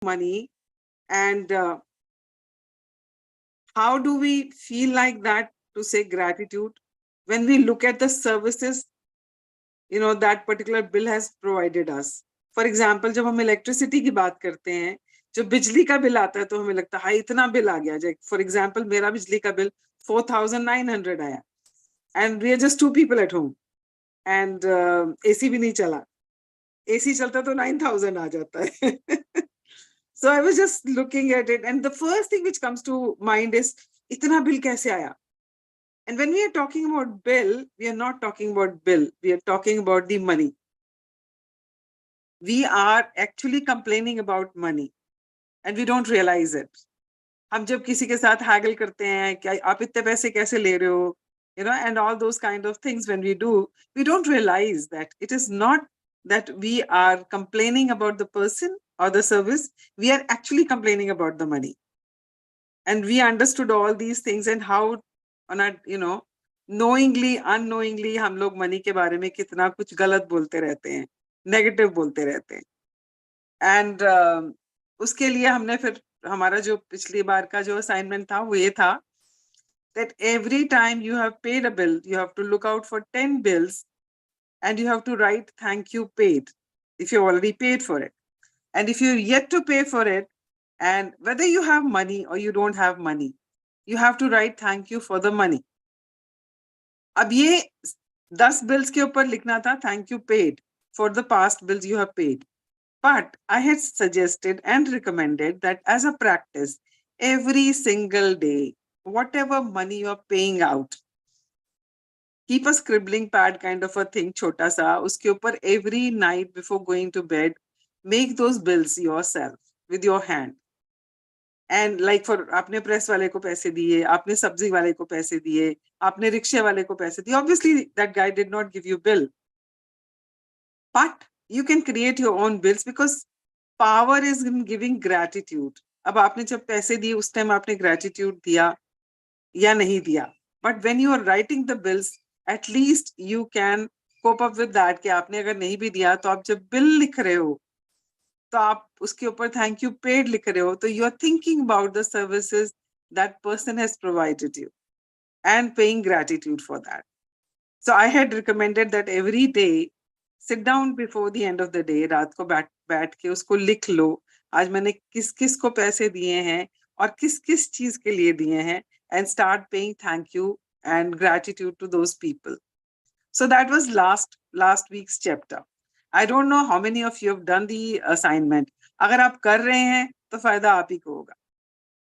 money, and how do we feel like that to say gratitude when we look at the services that particular bill has provided us? For example, जब हम electricity की बात करते हैं, जो बिजली का बिल आता है तो हमें लगता है हाय इतना बिल आ गया। फॉर एग्जाम्पल मेरा बिजली का बिल 4,900 आया, and we are just 2 people at home, and AC भी नहीं चला। एसी चलता तो 9,000 आ जाता है। So I was just looking at it, and the first thing which comes to mind is इतना बिल कैसे आया? And when we are talking about bill, we are not talking about bill, we are talking about the money. We are actually complaining about money and we don't realize it. हम जब किसी के साथ haggle करते हैं कि आप इतने पैसे कैसे ले रहे हो, and all those kind of things, when we do, we don't realize that it is not that we are complaining about the person or the service, we are actually complaining about the money. And we understood all these things and how on a, knowingly, unknowingly हम लोग money के बारे में कितना कुछ गलत बोलते रहते हैं, negative बोलते रहते हैं। And उसके लिए हमने फिर हमारा जो पिछली बार का जो assignment था वो ये था that every time you have paid a bill, you have to look out for 10 bills and you have to write thank you paid if you already paid for it. And if you're yet to pay for it, and whether you have money or you don't have money, you have to write thank you for the money. अब ये 10 bills के ऊपर लिखना था thank you paid for the past bills you have paid. But I had suggested and recommended that as a practice, every single day, whatever money you are paying out, keep a scribbling pad kind of a thing, छोटा सा, उसके ऊपर every night before going to bed, make those bills yourself with your hand. And like for आपने press वाले को पैसे दिए, आपने सब्जी वाले को पैसे दिए, आपने रिक्शे वाले को पैसे दिए. Obviously, that guy did not give you bill. But you can create your own bills because power is in giving gratitude. अब आपने जब पैसे दिए उस टाइम आपने gratitude दिया या नहीं दिया. But when you are writing the bills, at least you can cope up with that कि आपने अगर नहीं भी दिया तो आप जब bill लिख रहे हो तो आप उसके ऊपर thank you paid लिख रहे हो, तो you are thinking about the services that person has provided you and paying gratitude for that. So I had recommended that every day sit down before the end of the day, रात को बैठ के उसको लिख लो, आज मैंने किस किस को पैसे दिए हैं और किस किस चीज के लिए दिए हैं, and start paying thank you and gratitude to those people. So that was last week's chapter. I don't know how many of you have done the assignment. अगर आप कर रहे हैं तो फायदा आप ही को होगा.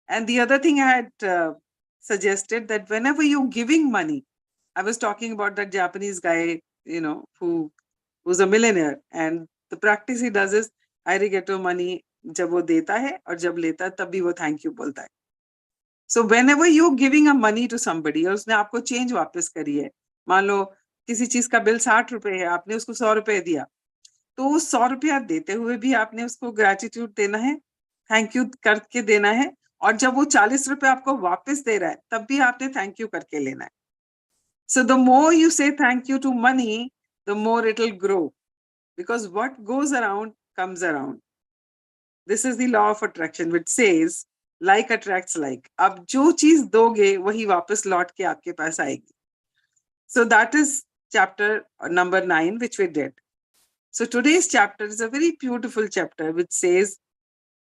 And the other thing I had suggested that whenever you're giving money, I was talking about that Japanese guy, who's a millionaire, and the practice he does is arigato money जब वो देता है और जब लेता है तब भी वो thank you बोलता है. So whenever you're giving a money to somebody और उसने आपको change वापस करी है, मान लो किसी चीज का बिल 60 रुपए है, आपने उसको 100 रुपए दिया, तो 100 रुपया देते हुए भी आपने उसको gratitude देना है, thank you करके देना है, और जब वो 40 रुपए आपको वापस दे रहा है तब भी आपने thank you करके लेना है. So the more you say thank you to money, the more it'll grow, because what goes around comes around. This is the law of attraction, which says like attracts like. अब जो चीज दोगे वही वापस लौट के आपके पास आएगी. So that is chapter number 9, which we did. So today's chapter is a very beautiful chapter which says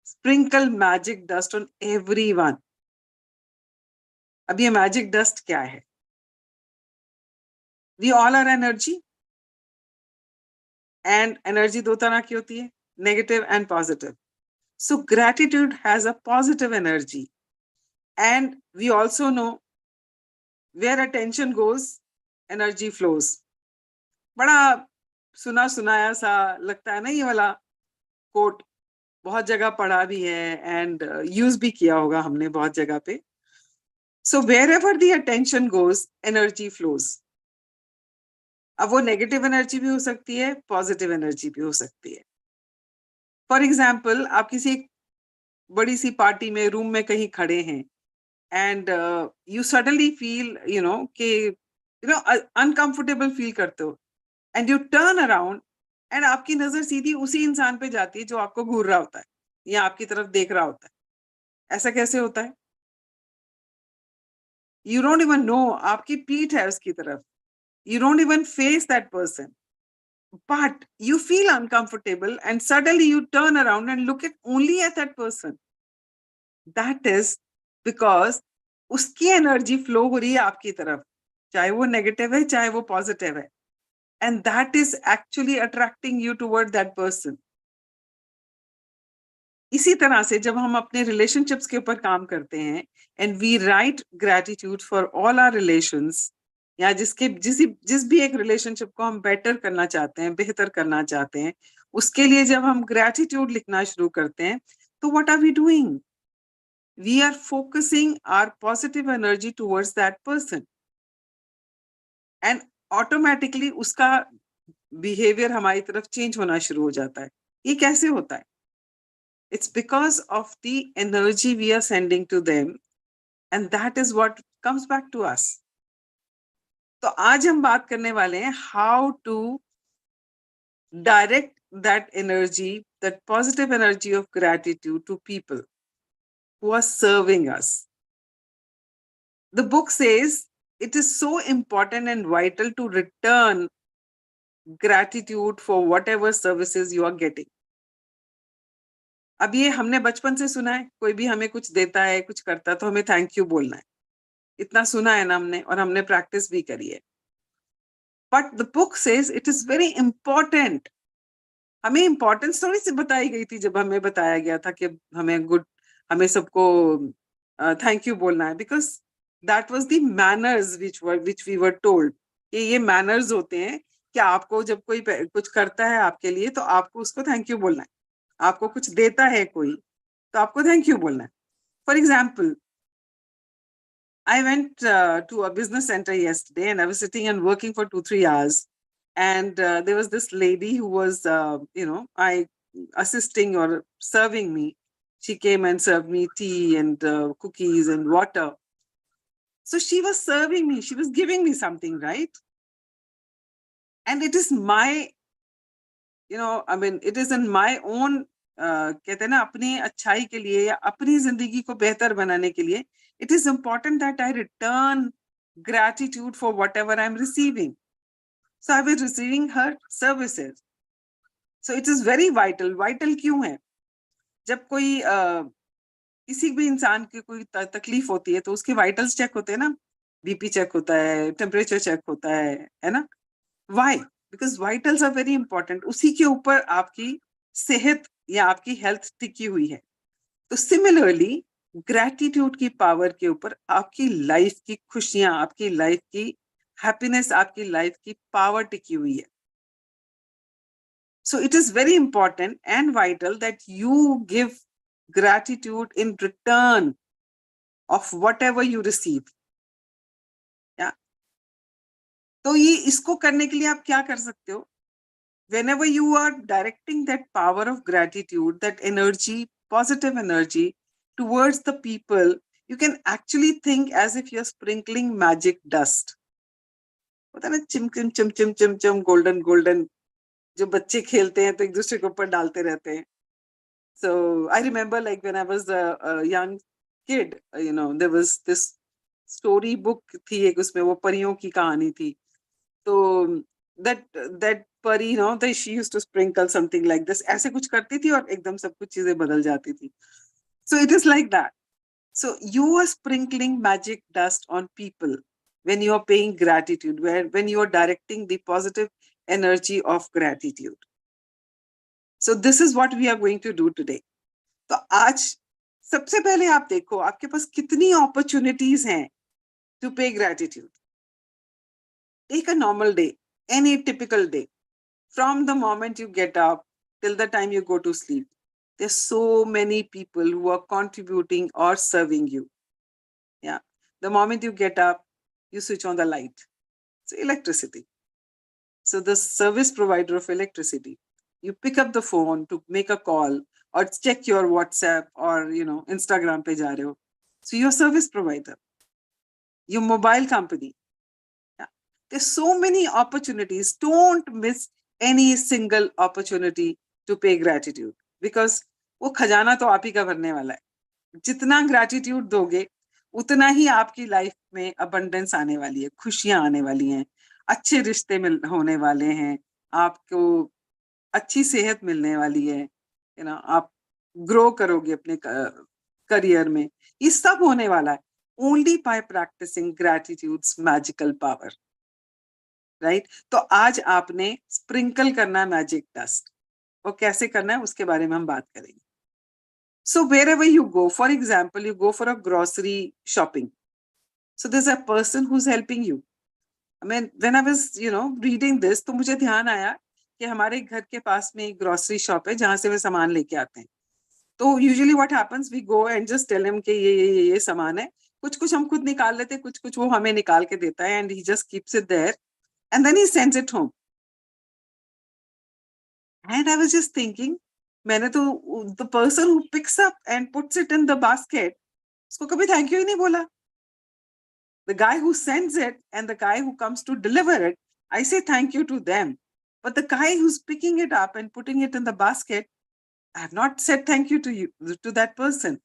sprinkle magic dust on everyone. अब ये magic dust क्या है? We all are energy, and energy दो तरह की होती है, negative and positive. So gratitude has a positive energy, and we also know where attention goes, energy flows. बड़ा सुना सुनाया सा लगता है ना ये वाला कोट, बहुत जगह पढ़ा भी है and यूज भी किया होगा हमने बहुत जगह पे. So wherever the attention goes, energy flows. अब वो नेगेटिव एनर्जी भी हो सकती है, पॉजिटिव एनर्जी भी हो सकती है. फॉर एग्जाम्पल, आप किसी बड़ी सी पार्टी में रूम में कहीं खड़े हैं and you suddenly feel uncomfortable feel करते हो, and U turn around and आपकी नजर सीधी उसी इंसान पे जाती है जो आपको घूर रहा होता है. या आपकी तरफ देख रहा होता है। ऐसा कैसे होता है? यू डोंट इवन नो, आपकी पीठ है उसकी तरफ, you don't even face that person, but you feel uncomfortable and suddenly you turn around and look at only at that person. That is because उसकी एनर्जी फ्लो हो रही है आपकी तरफ, चाहे वो नेगेटिव है चाहे वो पॉजिटिव है, and that is actually attracting you toward that person. इसी तरह से जब हम अपने रिलेशनशिप्स के ऊपर काम करते हैं and we write gratitude for all our relations, या जिस भी एक रिलेशनशिप को हम बेटर करना चाहते हैं, बेहतर करना चाहते हैं, उसके लिए जब हम ग्रैटिट्यूड लिखना शुरू करते हैं, तो what are we doing? We are focusing our positive energy towards that person, and automatically उसका बिहेवियर हमारी तरफ चेंज होना शुरू हो जाता है। ये कैसे होता है? It's because of the energy we are sending to them, and that is what comes back to us. तो आज हम बात करने वाले हैं how to direct that energy, that positive energy of gratitude to people who are serving us. The book says it is so important and vital to return gratitude for whatever services you are getting. अब ये हमने बचपन से सुना है, कोई भी हमें कुछ देता है, कुछ करता है, तो हमें थैंक यू बोलना है। इतना सुना है ना हमने, और हमने प्रैक्टिस भी करी है। But the book says it is very important. हमें इंपॉर्टेंस थोड़ी सी बताई गई थी जब हमें बताया गया था कि हमें सबको थैंक यू बोलना है, because that was the manners which we were told कि ये मैनर्स होते हैं कि आपको जब कोई कुछ करता है आपके लिए तो आपको उसको थैंक यू बोलना है। आपको कुछ देता है कोई तो आपको थैंक यू बोलना है। For example, I went to a business center yesterday and I was sitting and working for 2-3 hours. And there was this lady who was, assisting or serving me. She came and served me tea and cookies and water. So she was serving me. She was giving me something, right? And it is my, it is in my own, कहते हैं ना, अपनी अच्छाई के लिए या अपनी जिंदगी को बेहतर बनाने के लिए, it is important that I return gratitude for whatever I'm receiving. So I was receiving her services. So it is very vital. Vital क्यों है? जब कोई किसी भी इंसान की कोई तकलीफ होती है तो उसके वाइटल्स चेक होते हैं ना, बीपी चेक होता है, टेम्परेचर चेक होता है ना? Why? Because vitals are very important. उसी के ऊपर आपकी सेहत या आपकी हेल्थ टिकी हुई है। तो सिमिलरली ग्रैटिट्यूड की पावर के ऊपर आपकी लाइफ की खुशियां, आपकी लाइफ की हैप्पीनेस, आपकी लाइफ की पावर टिकी हुई है। So it is very important and vital that you give gratitude in return of whatever you receive. Yeah. तो ये इसको करने के लिए आप क्या कर सकते हो? Whenever you are directing that power of gratitude, that energy, positive energy towards the people, you can actually think as if you're sprinkling magic dust. होता है ना, चिम चिम चिम चिम चिम चिम, गोल्डन गोल्डन, जो बच्चे खेलते हैं तो एक दूसरे के ऊपर डालते रहते हैं। So I remember, like when I was a young kid, there was this story book थी एक, उसमें वो परियों की कहानी थी। तो that परी, that she used to sprinkle something like this, ऐसे कुछ करती थी और एकदम सब कुछ चीजें बदल जाती थी। So it is like that. So you are sprinkling magic dust on people when you are paying gratitude, when you are directing the positive energy of gratitude. So this is what we are going to do today. तो आज सबसे पहले आप देखो आपके पास कितनी opportunities हैं to pay gratitude. Take a normal day, any typical day. From the moment you get up till the time you go to sleep, there's so many people who are contributing or serving you. Yeah. The moment you get up, you switch on the light. So electricity. So the service provider of electricity, you pick up the phone to make a call or check your WhatsApp or, Instagram pe ja rahe ho. So you're service provider. Your mobile company. Yeah. There's so many opportunities. Don't miss any single opportunity to pay gratitude, because वो खजाना तो आप ही का भरने वाला है। जितना gratitude दोगे उतना ही आपकी लाइफ में अबंडेंस आने वाली है, खुशियां आने वाली हैं, अच्छे रिश्ते मिल होने वाले हैं, आपको अच्छी सेहत मिलने वाली है, आप ग्रो करोगे अपने करियर में। ये सब होने वाला है only by practicing gratitude's magical power, right? तो आज आपने स्प्रिंकल करना है मैजिक डस्ट, और कैसे करना है उसके बारे में हम बात करेंगे। So wherever you go, for example, you go for a grocery shopping. So there's a person who's helping you. I mean, when I was, reading this, तो मुझे ध्यान आया कि हमारे घर के पास में एक ग्रोसरी शॉप है जहां से वे सामान लेके आते हैं। तो usually what happens, we go and just tell him कि ये सामान है। कुछ कुछ हम खुद निकाल लेते, कुछ कुछ वो हमें निकाल के देता है, and he just keeps it there and then he sends it home. And I was just thinking, मैंने तो the person who picks up and puts it in the basket, उसको कभी थैंक यू ही नहीं बोला। The guy who sends it and the guy who comes to deliver it, I say thank you to them. But the guy who's picking it up and putting it in the basket, I have not said thank you to you, to that person.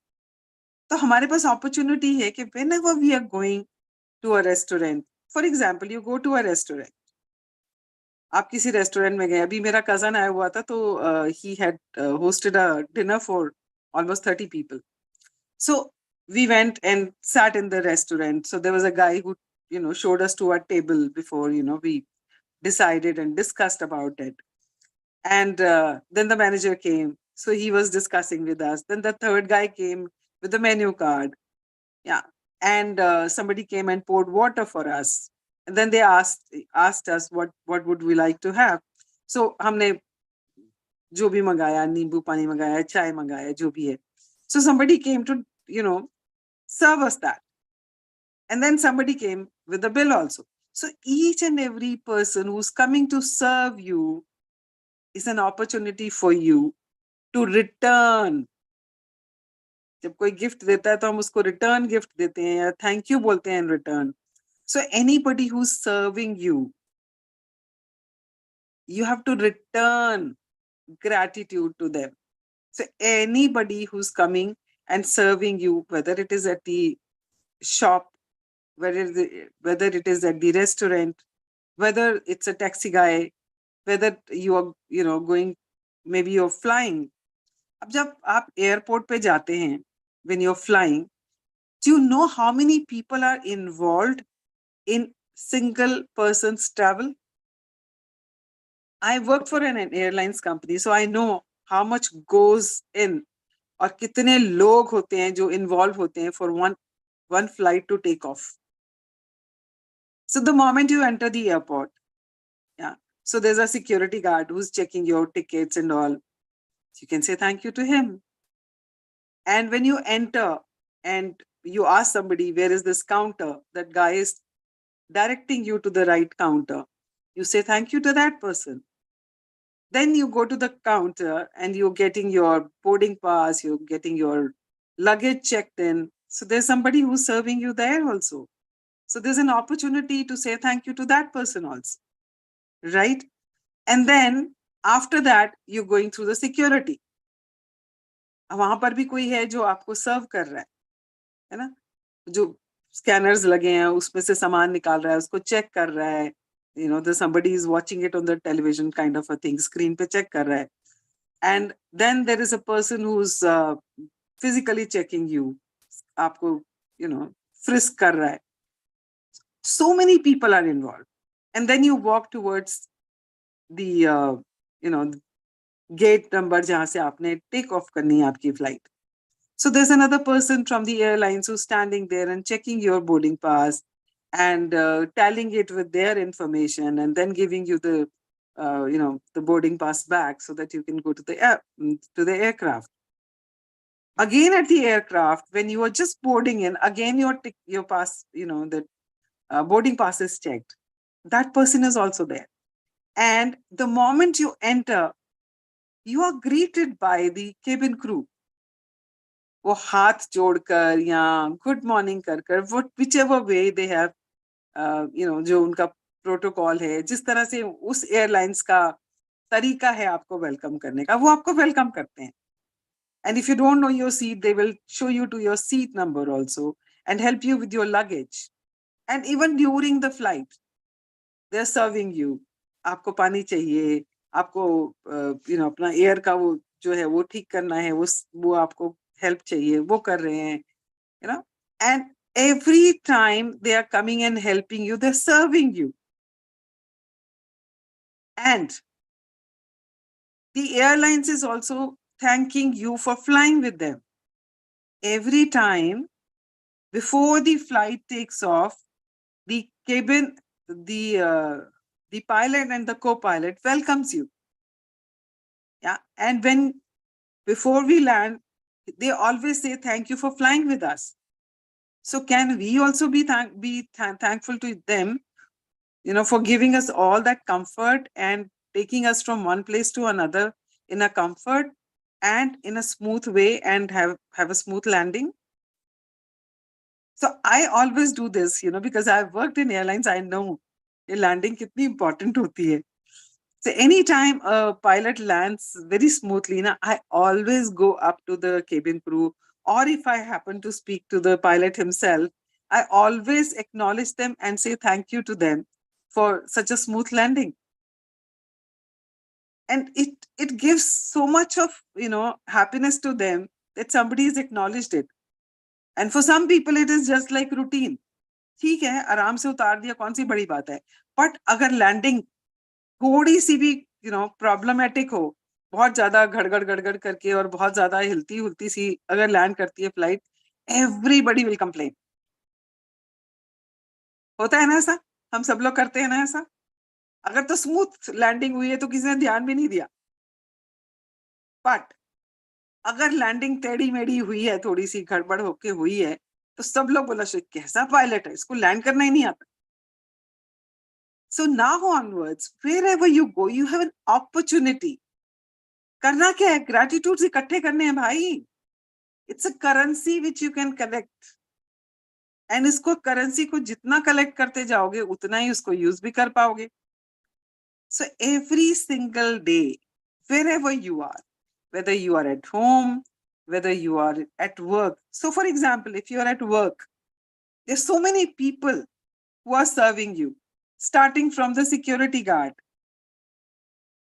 तो हमारे पास opportunity है कि whenever we are going to a restaurant, for example, you go to a restaurant, आप किसी restaurant में गए, अभी मेरा कजन आया हुआ था, तो he had hosted a dinner for almost 30 people. So we went and sat in the restaurant. So there was a guy who, showed us to our table before, we decided and discussed about it. And then the manager came. So he was discussing with us. Then the third guy came with the menu card. Yeah. And somebody came and poured water for us. And then they asked us what would we like to have. So हमने जो भी मंगाया, नींबू पानी मंगाया, चाय मंगाया, जो भी है. So somebody came to, serve us that. And then somebody came with the bill also. So each and every person who's coming to serve you is an opportunity for you to return. जब कोई gift देता है तो हम उसको return gift देते हैं या थैंक यू बोलते हैं in return. So anybody who's serving you, you have to return gratitude to them. So anybody who's coming and serving you, whether it is at the shop, whether it is at the restaurant, whether it's a taxi guy, whether you are, going, maybe you're flying. अब जब आप airport पे जाते हैं, when you're flying, do you know how many people are involved in single person's travel? I worked for an airlines company, so I know how much goes in, और कितने लोग होते हैं जो इन्वॉल्व होते हैं for one flight to take off. So the moment you enter the airport, yeah, so there's a security guard who's checking your tickets and all. You can say thank you to him. And when you enter and you ask somebody, where is this counter? That guy is directing you to the right counter. You say thank you to that person. Then you go to the counter and you're getting your boarding pass, you're getting your luggage checked in. So there's somebody who's serving you there also. So there's an opportunity to say thank you to that person also, right? And then after that, you're going through the security. वहां पर भी कोई है जो आपको सर्व कर रहा है ना? जो स्कैनर्स लगे हैं उसमें से सामान निकाल रहा है, उसको चेक कर रहा है. Somebody is watching it on the television kind of a thing, screen पे check कर रहा है. And then there is a person who's physically checking you, आपको frisk कर रहा है. So many people are involved. And then you walk towards the gate number जहां से आपने take off करनी है आपकी flight. So there's another person from the airlines who's standing there and checking your boarding pass and tallying it with their information and then giving you the the boarding pass back so that you can go to the aircraft. Again at the aircraft, when you are just boarding in, again your pass, the boarding pass is checked. That person is also there. And the moment you enter, you are greeted by the cabin crew. वो हाथ जोड़कर या good morning कर whichever way they have, जो उनका protocol है, जिस तरह से उस एयरलाइंस का तरीका है आपको वेलकम करने का, वो आपको वेलकम करते हैं. And if you don't know your seat, they will show you to your seat number also and help you with your luggage. And even during the flight, they are serving you. आपको पानी चाहिए, आपको अपना air का वो जो है वो ठीक करना है, वो आपको हेल्प चाहिए, वो कर रहे हैं, you know. And every time they are coming and helping you, they're serving you. And the airlines is also thanking you for flying with them. Every time before the flight takes off, the cabin, the pilot and the co-pilot welcomes you. Yeah. And when before we land, they always say thank you for flying with us. So can we also be thankful to them, for giving us all that comfort and taking us from one place to another in a comfort and in a smooth way and have a smooth landing. So I always do this, because I've worked in airlines. I know a landing kitni important hoti hai. So anytime a pilot lands very smoothly, I always go up to the cabin crew, or if I happen to speak to the pilot himself, I always acknowledge them and say thank you to them for such a smooth landing. And it gives so much of happiness to them that somebody has acknowledged it. And for some people it is just like routine. ठीक है, आराम से उतार दिया, कौन सी बड़ी बात है. बट अगर लैंडिंग थोड़ी सी भी प्रॉब्लमेटिक हो, बहुत ज्यादा गड़गड़ गड़गड़ करके और बहुत ज्यादा हिलती हुलती सी अगर लैंड करती है फ्लाइट, एवरीबडी विल कंप्लेन. होता है ना ऐसा? हम सब लोग करते हैं ना ऐसा? अगर तो स्मूथ लैंडिंग हुई है तो किसी ने ध्यान भी नहीं दिया. बट अगर लैंडिंग टेढ़ी मेढ़ी हुई है, थोड़ी सी गड़बड़ होके हुई है, तो सब लोग बोला कैसा पायलट है, इसको लैंड करना ही नहीं आता. So now onwards, wherever you go, you have an opportunity. करना क्या है? Gratitudes इकट्ठे करने हैं भाई. It's a currency which you can collect. And इसको currency को जितना collect करते जाओगे, उतना ही उसको use भी कर पाओगे. So every single day, wherever you are, whether you are at home, whether you are at work. So for example, if you are at work, there's so many people who are serving you, starting from the security guard,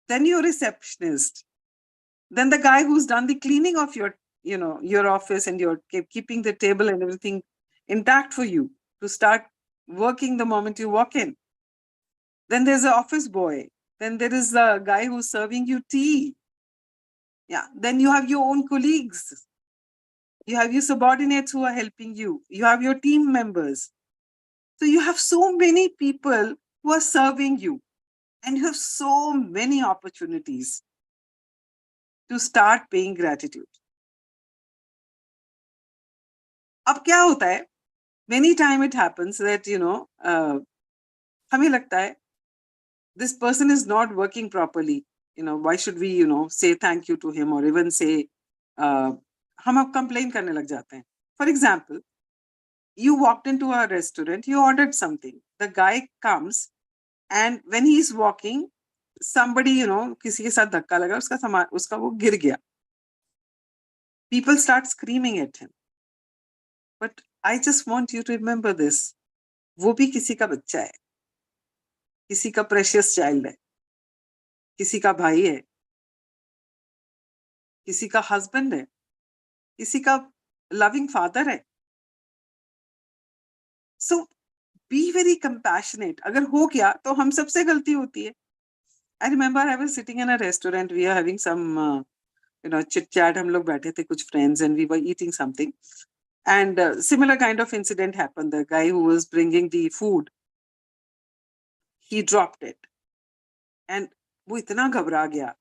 then your receptionist, then the guy who's done the cleaning of your office and you're keeping the table and everything intact for you to start working the moment you walk in. Then there's an office boy. Then there is a guy who's serving you tea. Yeah. Then you have your own colleagues. You have your subordinates who are helping you. You have your team members. So you have so many people who are serving you, and you have so many opportunities to start paying gratitude. अब क्या होता है? Many times it happens that, हमें लगता है this person is not working properly. Why should we, say thank you to him or even say, हम अब complain करने लग जाते हैं. For example, you walked into a restaurant, you ordered something. The guy comes and when he's walking, somebody, किसी के साथ धक्का लगा, उसका सामान, उसका वो गिर गया. People start screaming at him. But I just want you to remember this. वो भी किसी का बच्चा है, किसी का precious child है, किसी का भाई है, किसी का husband है, किसी का loving father है. So be very compassionate. अगर हो गया तो हम सबसे गलती होती है. I remember I was sitting in a restaurant. We are having some, chit chat. हम लोग बैठे थे कुछ friends and we were eating something. And similar kind of incident happened. The guy who was bringing the food, he dropped it. And वो इतना घबरा गया.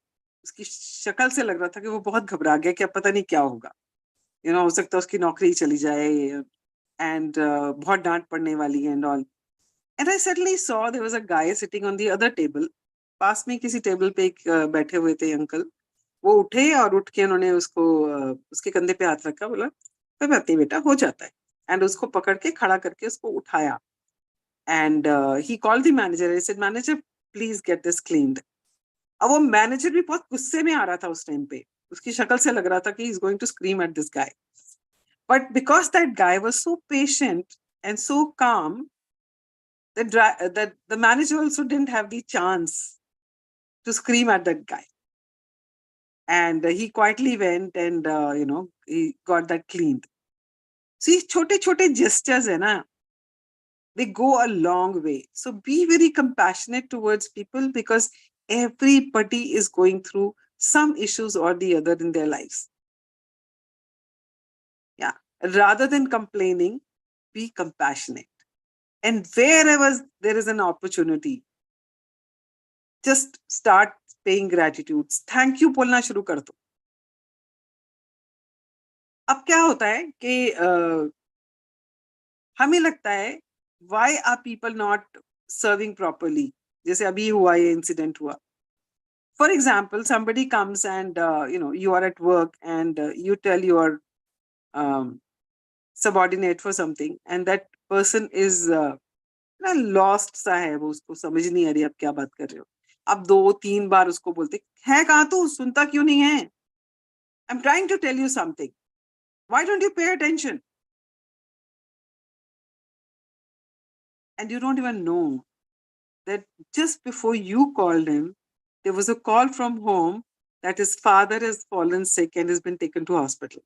उसकी शक्ल से लग रहा था कि वो बहुत घबरा गया कि अब पता नहीं क्या होगा. हो सकता है उसकी नौकरी चली जाए and बहुत डांट पड़ने वाली है and all. And I suddenly saw there was a guy sitting on the other table. पास में किसी टेबल पे एक बैठे हुए थे अंकल. वो उठे और उठ के उन्होंने उसको उसके कंधे पे हाथ रखा, बोला कोई बात नहीं बेटा, हो जाता है. एंड उसको पकड़ के खड़ा करके उसको उठाया. And he called the manager. He said manager please get this cleaned. अब वो मैनेजर भी बहुत गुस्से में आ रहा था उस टाइम पे. उसकी शक्ल से लग रहा था कि he is going to scream at this guy. But because that guy was so patient and so calm, that the manager also didn't have the chance to scream at that guy. And he quietly went and, he got that cleaned. See, छोटे-छोटे gestures है ना, they go a long way. So be very compassionate towards people because everybody is going through some issues or the other in their lives. Yeah. Rather than complaining, be compassionate. And wherever there is an opportunity, just start paying gratitudes. Thank you बोलना शुरू कर दो. अब क्या होता है कि हमें लगता है why are people not serving properly? जैसे अभी हुआ ये इंसिडेंट हुआ. For example, somebody comes and you are at work and you tell your subordinate for something, and that person is lost सा है, वो उसको समझ नहीं आ रही आप क्या बात कर रहे हो. अब 2-3 बार उसको बोलते है कहाँ तू, सुनता क्यों नहीं है? I'm trying to tell you something. Why don't you pay attention? And you don't even know that just before you called him, there was a call from home that his father has fallen sick and has been taken to hospital.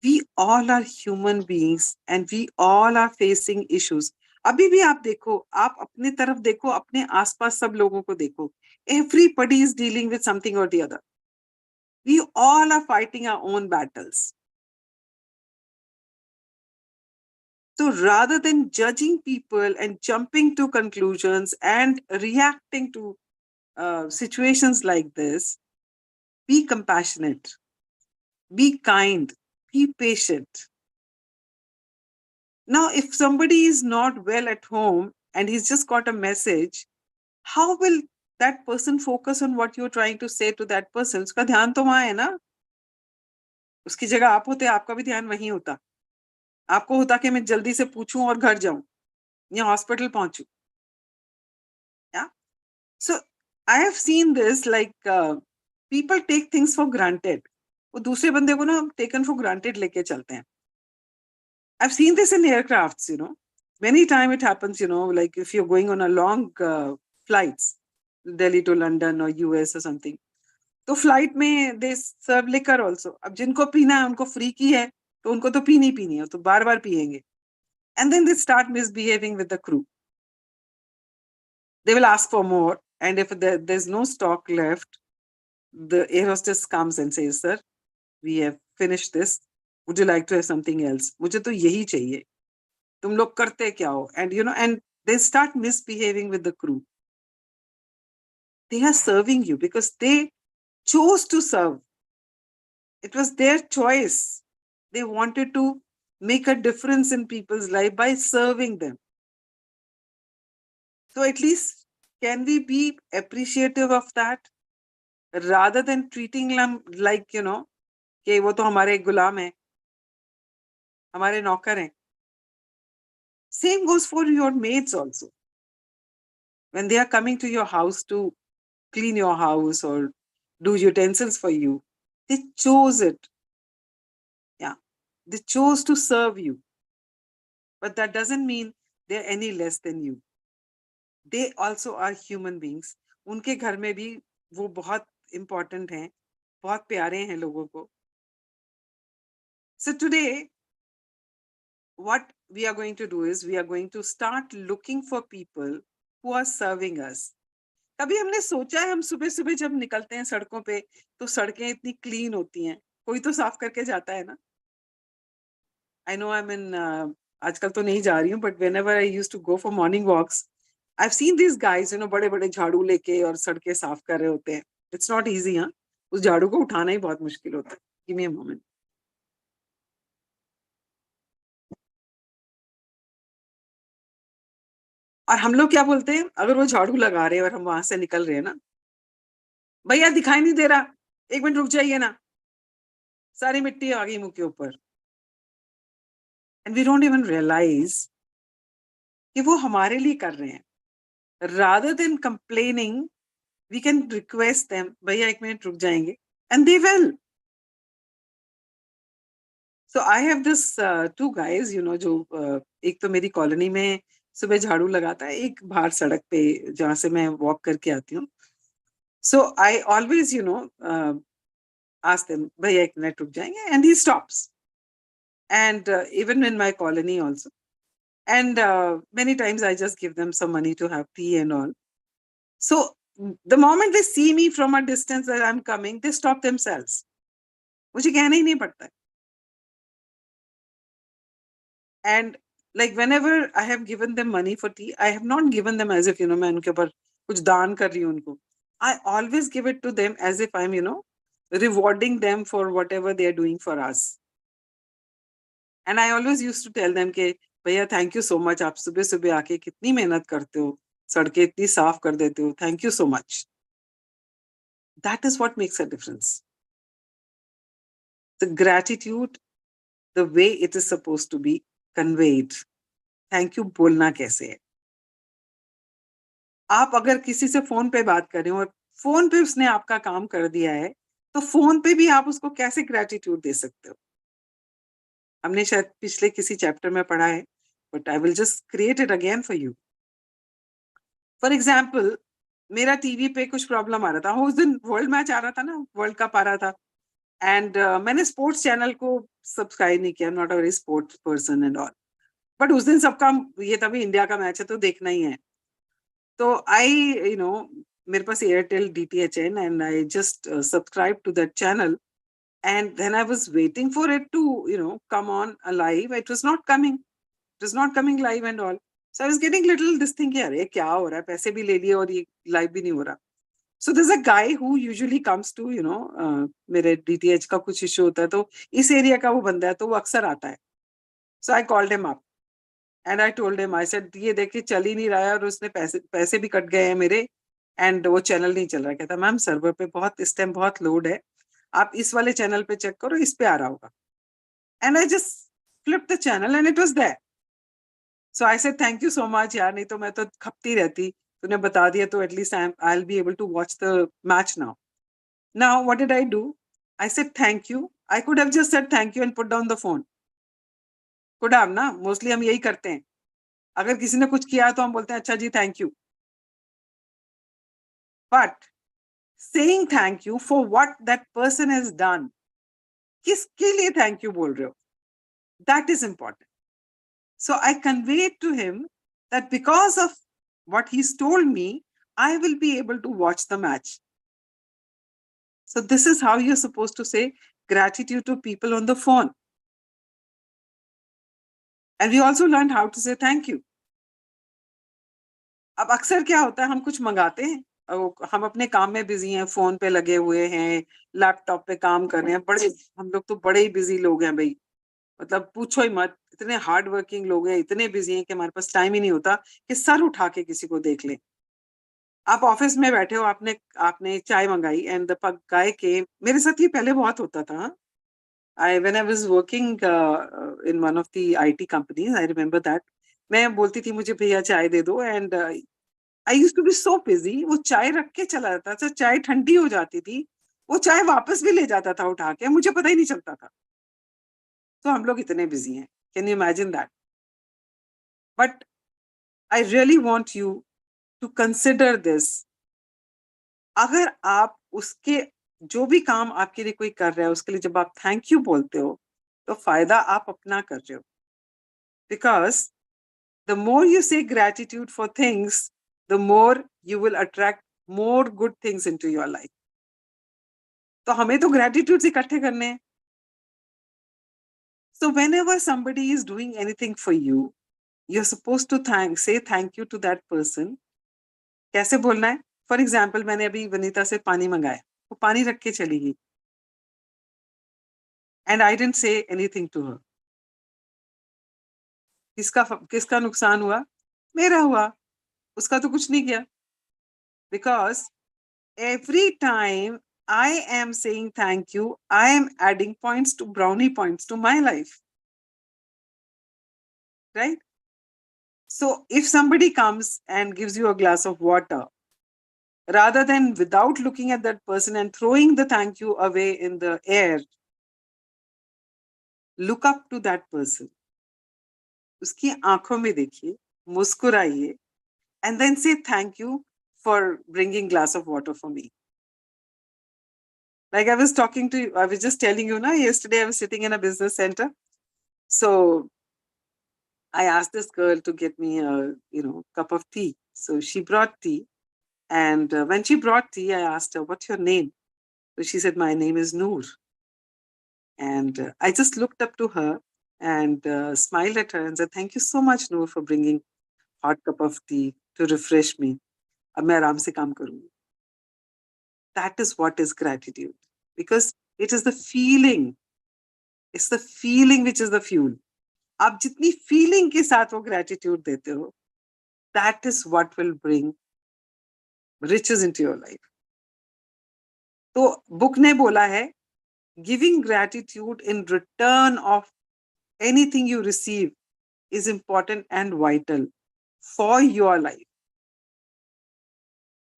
We all are human beings and we all are facing issues. अभी भी आप देखो, आप अपने तरफ देखो, अपने आसपास सब लोगों को देखो. Everybody is dealing with something or the other. We all are fighting our own battles. So rather than judging people and jumping to conclusions and reacting to situations like this, be compassionate, be kind, be patient. Now, if somebody is not well at home and he's just got a message, how will that person focus on what you're trying to say to that person? उसका ध्यान तो वहाँ है ना. उसकी जगह आप होते, आपका भी ध्यान वहीं होता. आपको होता कि मैं जल्दी से पूछूं और घर जाऊं या hospital पहुंचूं. Yeah. So I have seen this, like people take things for granted. वो दूसरे बंदे को ना taken for granted लेके चलते हैं. I've seen this in aircrafts, many times it happens, like if you're going on a long flights, Delhi to London or US or something. तो flight में they serve liquor also. अब जिनको पीना है उनको free की है, तो उनको तो पीनी है, तो बार-बार पिएंगे. And then they start misbehaving with the crew. They will ask for more, and if there's no stock left, the air hostess comes and says, "Sir, we have finished this. Would you like to have something else? मुझे तो यही चाहिए. तुम लोग करते क्या हो?" And they start misbehaving with the crew. They are serving you because they chose to serve. It was their choice. They wanted to make a difference in people's life by serving them. So at least can we be appreciative of that rather than treating them like, कि वो तो हमारे गुलाम हैं, हमारे नौकर हैं. Same goes for your maids also. When they are coming to your house to clean your house or do utensils for you, they chose it. Yeah. They chose to serve you. But that doesn't mean they're any less than you. They also are human beings. उनके घर में भी वो बहुत important हैं, बहुत प्यारे हैं लोगों को. So today, what we are going to do is we are going to start looking for people who are serving us. कभी हमने सोचा है, हम सुबह सुबह जब निकलते हैं सड़कों पे तो सड़कें इतनी क्लीन होती हैं, कोई तो साफ करके जाता है ना. I know I'm in आजकल तो नहीं जा रही हूँ, but whenever I used to go for morning walks, I've seen these guys, बड़े-बड़े झाड़ू लेके और सड़कें साफ कर रहे होते हैं. It's not easy, हाँ. उस झाड़ू को उठाना ही बहुत मुश्किल होता है. Give me a moment. और हम लोग क्या बोलते हैं, अगर वो झाड़ू लगा रहे हैं और हम वहां से निकल रहे हैं ना, भैया दिखाई नहीं दे रहा, 1 मिनट रुक जाइए ना, सारी मिट्टी आ गई मुंह के ऊपर. And we don't even realize कि वो हमारे लिए कर रहे हैं. Rather than complaining, We can request them, भैया 1 मिनट रुक जाएंगे, and they will. So I have this two guys, जो एक तो मेरी कॉलोनी में सुबह झाड़ू लगाता है, एक बाहर सड़क पे जहाँ से मैं वॉक करके आती हूँ. So I always, ask them, भैया 1 मिनट रुक जाएंगे, and he stops. And even in my colony also. And many times I just give them some money to have tea and all. So the moment they see me from a distance that I'm coming, they stop themselves. मुझे कहना ही नहीं पड़ता. And like whenever I have given them money for tea, I have not given them as if, मैं उनके ऊपर कुछ दान कर रही हूँ उनको. I always give it to them as if I'm, rewarding them for whatever they are doing for us. And I always used to tell them कि भैया thank you so much, आप सुबह सुबह आके कितनी मेहनत करते हो, सड़कें इतनी साफ कर देते हो, thank you so much. That is what makes a difference. The gratitude, the way it is supposed to be conveyed. Thank you बोलना कैसे है. आप अगर किसी से फोन पे बात कर रहे हो और फोन पे उसने आपका काम कर दिया है, तो फोन पे भी आप उसको कैसे ग्रेटिट्यूड दे सकते हो. हमने शायद पिछले किसी चैप्टर में पढ़ा है, but I will just create it again for you. For example, मेरा टीवी पे कुछ प्रॉब्लम आ रहा था. उस दिन वर्ल्ड मैच आ रहा था ना, वर्ल्ड कप आ रहा था. एंड मैंने स्पोर्ट्स चैनल को सब्सक्राइब नहीं किया, not a very sports person and all. But उस दिन सबका ये था भी इंडिया का मैच है तो देखना ही है. तो आई मेरे पास एयरटेल DTH है, and I just subscribe to that channel. And then I was waiting for it to, come on alive. It was not coming. It was not coming live and all. So I was getting little this thing, अरे क्या हो रहा है, पैसे भी ले लिए और ये live भी नहीं हो रहा. So there's a guy who usually comes to, मेरे DTH का कुछ issue होता है, तो इस area का वो बंदा है, तो वो अक्सर आता है. So I called him up and I told him, I said, ये देखिए चल ही नहीं रहा है और उसने पैसे भी कट गए हैं मेरे, and वो चैनल नहीं चल रहा. कहता मैम सर्वर पे बहुत इस टाइम बहुत लोड है, आप इस वाले चैनल पे चेक करो, इस पे आ रहा होगा. And I just flipped the channel and it was there. So I said, thank you so much, यार, नहीं तो मैं तो खपती रहती. तूने बता दिया तो at least I'll be able to watch the match now. Now, what did I do? I said, thank you. I could have just said thank you and put down the phone. Could have, ना? Mostly हम यही करते हैं. अगर किसी ने कुछ किया तो हम बोलते हैं, अच्छा जी, thank you. But saying thank you for what that person has done, किसके लिए thank you बोल रहे हो? That is important. So I conveyed to him that because of what he's told me, I will be able to watch the match. So this is how you're supposed to say gratitude to people on the phone. And we also learned how to say thank you. अब अक्सर क्या होता है, हम कुछ मंगाते हैं, हम अपने काम में बिजी हैं, फोन पे लगे हुए हैं, लैपटॉप पे काम कर रहे हैं. बड़े हम लोग तो बड़े ही बिजी लोग हैं भाई, मतलब पूछो ही मत. इतने हार्ड वर्किंग लोग हैं, इतने बिजी हैं कि हमारे पास टाइम ही नहीं होता कि सर उठा के किसी को देख लें. आप ऑफिस में बैठे हो, आपने आपने चाय मंगाई, एंड द गाय के, मेरे साथ ये पहले बहुत होता था. When I was working in one of the IT companies, I remember that. मैं बोलती थी मुझे भैया चाय दे दो, and I used to be so busy. वो चाय रख के चला जाता था, चाय ठंडी हो जाती थी, वो चाय वापस भी ले जाता था उठा के, मुझे पता ही नहीं चलता था. तो हम लोग इतने बिजी हैं. Can you imagine that? But I really want you to consider this. अगर आप उसके जो भी काम आपके लिए कोई कर रहा है, उसके लिए जब आप थैंक यू बोलते हो, तो फायदा आप अपना कर रहे हो. Because the more you say gratitude for things, the more you will attract more good things into your life. तो हमें तो gratitude इकट्ठे करने हैं. So whenever somebody is doing anything for you, you're supposed to say thank you to that person. कैसे बोलना है? For example, मैंने अभी वनीता से पानी मंगाया, वो पानी रख के चली गई, and I didn't say anything to her. किसका नुकसान हुआ? मेरा हुआ, उसका तो कुछ नहीं किया. Because every time I am saying thank you, I am adding brownie points to my life. Right? So if somebody comes and gives you a glass of water, rather than without looking at that person and throwing the thank you away in the air, look up to that person. उसकी आंखों में देखिए, मुस्कुराइए, and then say thank you for bringing glass of water for me. Like I was just telling you, yesterday I was sitting in a business center. So I asked this girl to get me a, cup of tea. So she brought tea. And when she brought tea, I asked her, what's your name? So she said, my name is Noor. And I just looked up to her and smiled at her and said, thank you so much, Noor, for bringing hot cup of tea to refresh me. अब मैं आराम से काम करूंगी. That is what is gratitude. Because it is the feeling. It's the feeling which is the fuel. आप जितनी feeling के साथ वो gratitude देते हो, that is what will bring riches into your life. तो book ने बोला है, giving gratitude in return of anything you receive is important and vital for your life,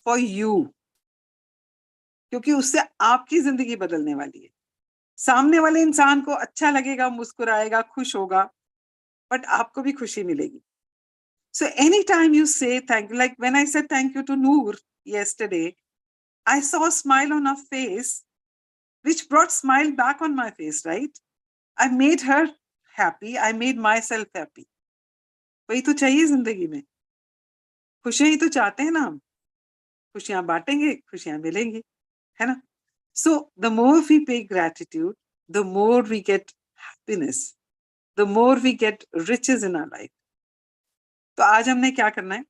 for you. क्योंकि उससे आपकी जिंदगी बदलने वाली है. सामने वाले इंसान को अच्छा लगेगा, मुस्कुराएगा, खुश होगा, but आपको भी खुशी मिलेगी. So anytime you say thank you, like when I said thank you to Noor yesterday, I saw a smile on her face, which brought smile back on my face, right? I made her happy. I made myself happy. वही तो चाहिए जिंदगी में. खुशियां ही तो चाहते हैं ना हम. खुशियां बांटेंगे, खुशियां मिलेंगी, है ना? So the more we pay gratitude, the more we get happiness, the more we get riches in our life. तो आज हमने क्या करना है?